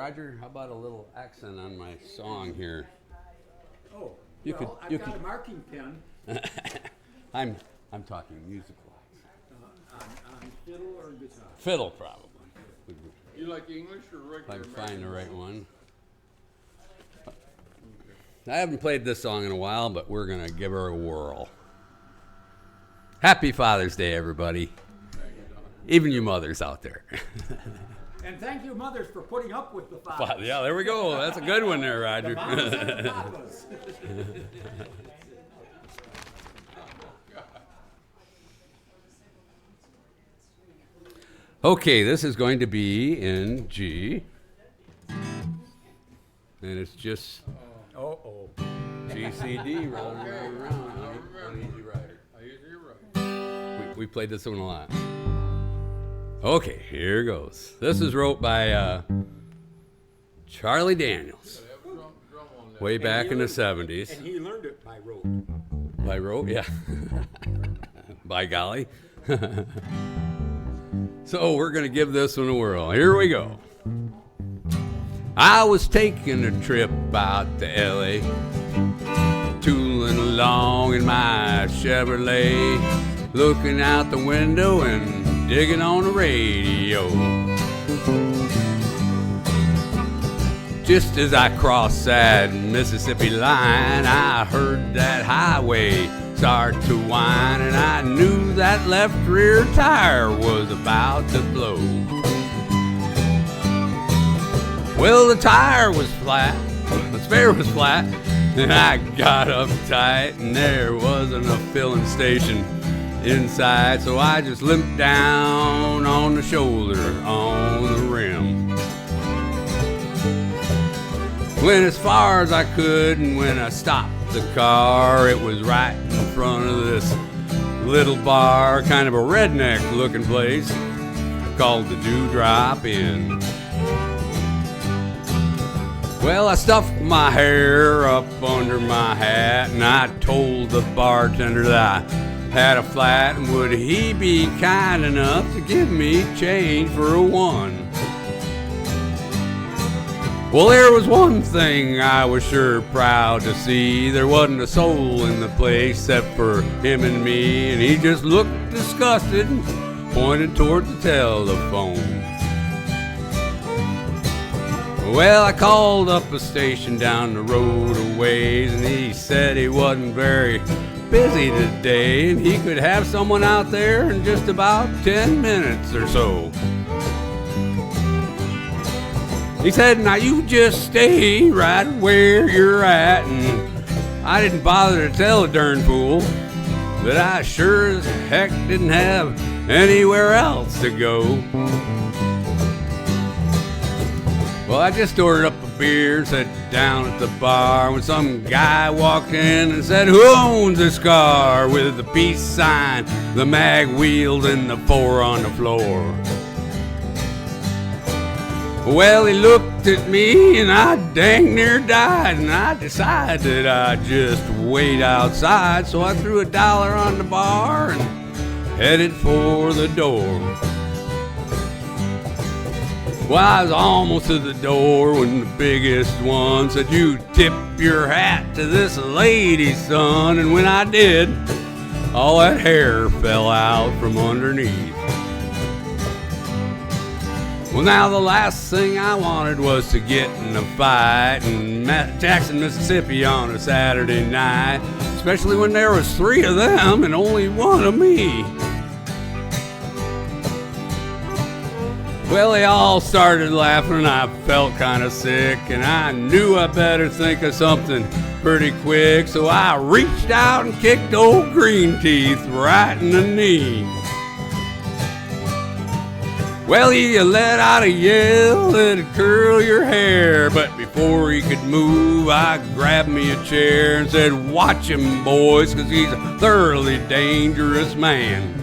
Roger, how about a little accent on my song here? Oh, You got a marking pen. I'm talking musical. On fiddle or guitar? Fiddle, probably. You like English or regular? If I can find the right one. I haven't played this song in a while, but we're going to give her a whirl. Happy Father's Day, everybody. Even you mothers out there. And thank you, mothers, for putting up with the fathers. Yeah, there we go. That's a good one there, Roger. The mamas and the papas. Okay, this is going to be in G. And it's just G, C, D, rolling around. Uneasy rider. I usually right. We played this one a lot. Okay, here goes. This is wrote by Charlie Daniels. Way back in the 70s. And he learned it by rote. By rote, yeah. By golly. So we're going to give this one a whirl. Here we go. I was taking a trip out to L.A., tooling along in my Chevrolet, looking out the window and digging on the radio. Just as I crossed that Mississippi line, I heard that highway start to whine, and I knew that left rear tire was about to blow. Well, the tire was flat, the spare was flat, and I got uptight, and there wasn't a filling station inside, so I just limped down on the shoulder on the rim. Went as far as I could, and when I stopped the car, it was right in front of this little bar, kind of a redneck looking place called the Dewdrop Inn. Well, I stuffed my hair up under my hat, and I told the bartender that I had a flat, and would he be kind enough to give me change for a one? Well, there was one thing I was sure proud to see. There wasn't a soul in the place except for him and me, and he just looked disgusted and pointed toward the telephone. Well, I called up a station down the road a ways, and he said he wasn't very busy today, and he could have someone out there in just about 10 minutes or so. He said, now you just stay right where you're at, and I didn't bother to tell the darn fool that I sure as heck didn't have anywhere else to go. Well, I just ordered up a beer and sat down at the bar when some guy walked in and said, who owns this car, with the peace sign, the mag wheels, and the 4 on the floor? Well, he looked at me and I dang near died, and I decided I'd just wait outside, so I threw $1 on the bar and headed for the door. Well, I was almost to the door when the biggest one said, you tip your hat to this lady, son, and when I did, all that hair fell out from underneath. Well, now the last thing I wanted was to get in a fight in Jackson, Mississippi on a Saturday night, especially when there was 3 of them and only 1 of me. Well, they all started laughing and I felt kind of sick, and I knew I better think of something pretty quick, so I reached out and kicked old Green Teeth right in the knee. Well, he let out a yell that'd curl your hair, but before he could move, I grabbed me a chair and said, watch him, boys, 'cause he's a thoroughly dangerous man.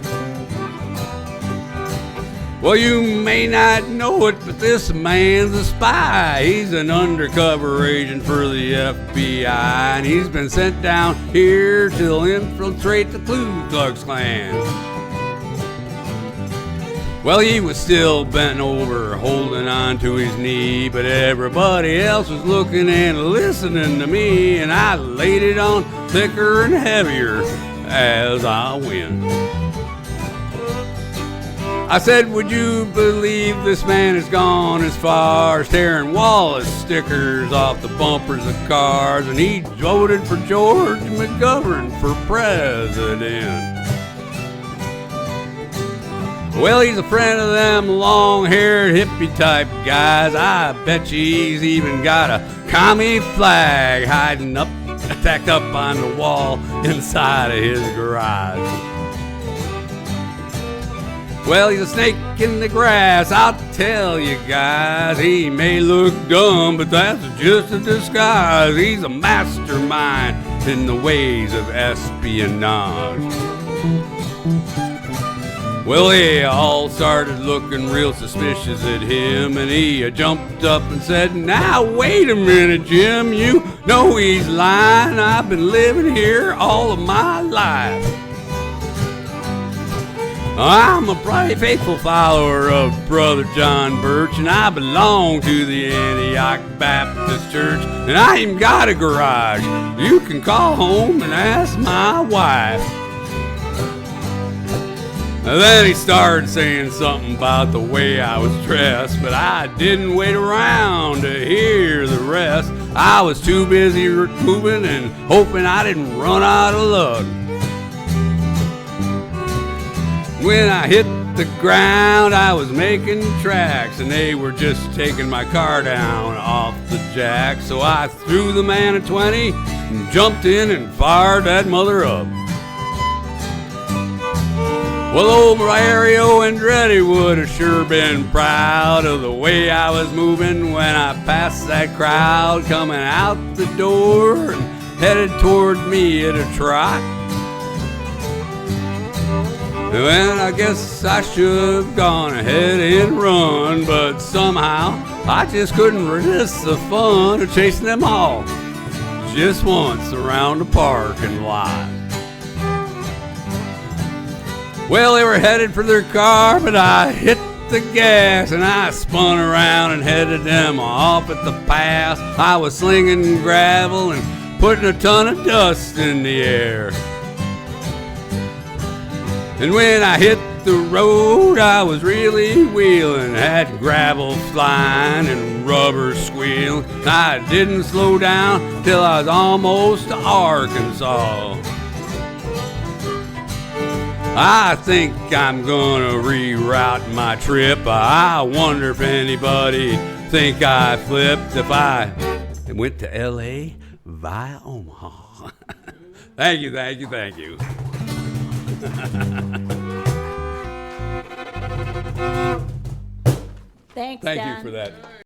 Well, you may not know it, but this man's a spy. He's an undercover agent for the FBI, and he's been sent down here to infiltrate the Ku Klux Klan. Well, he was still bent over, holding on to his knee, but everybody else was looking and listening to me, and I laid it on thicker and heavier as I went. I said, would you believe this man has gone as far as tearing Wallace stickers off the bumpers of cars, and he voted for George McGovern for president. Well, he's a friend of them long-haired hippie-type guys. I bet you he's even got a commie flag tacked up on the wall inside of his garage. Well, he's a snake in the grass, I'll tell you guys. He may look dumb, but that's just a disguise. He's a mastermind in the ways of espionage. Well, they all started looking real suspicious at him, and he jumped up and said, now wait a minute, Jim, you know he's lying. I've been living here all of my life. I'm a bright, faithful follower of Brother John Birch, and I belong to the Antioch Baptist Church, and I even got a garage. You can call home and ask my wife. Then he started saying something about the way I was dressed, but I didn't wait around to hear the rest. I was too busy moving and hoping I didn't run out of luck. When I hit the ground, I was making tracks, and they were just taking my car down off the jack. So I threw the man a 20 and jumped in and fired that mother up. Well, old Mario Andretti would have sure been proud of the way I was moving when I passed that crowd coming out the door and headed toward me at a trot. Well, I guess I should have gone ahead and run, but somehow I just couldn't resist the fun of chasing them all just once around the parking lot. Well, they were headed for their car, but I hit the gas and I spun around and headed them off at the pass. I was slinging gravel and putting a ton of dust in the air. And when I hit the road, I was really wheeling, had gravel flying and rubber squealing. I didn't slow down till I was almost to Arkansas. I think I'm gonna reroute my trip. I wonder if anybody think I flipped if I went to L.A. via Omaha. Thank you, thank you, thank you. Thanks, Thank Dan. you for that.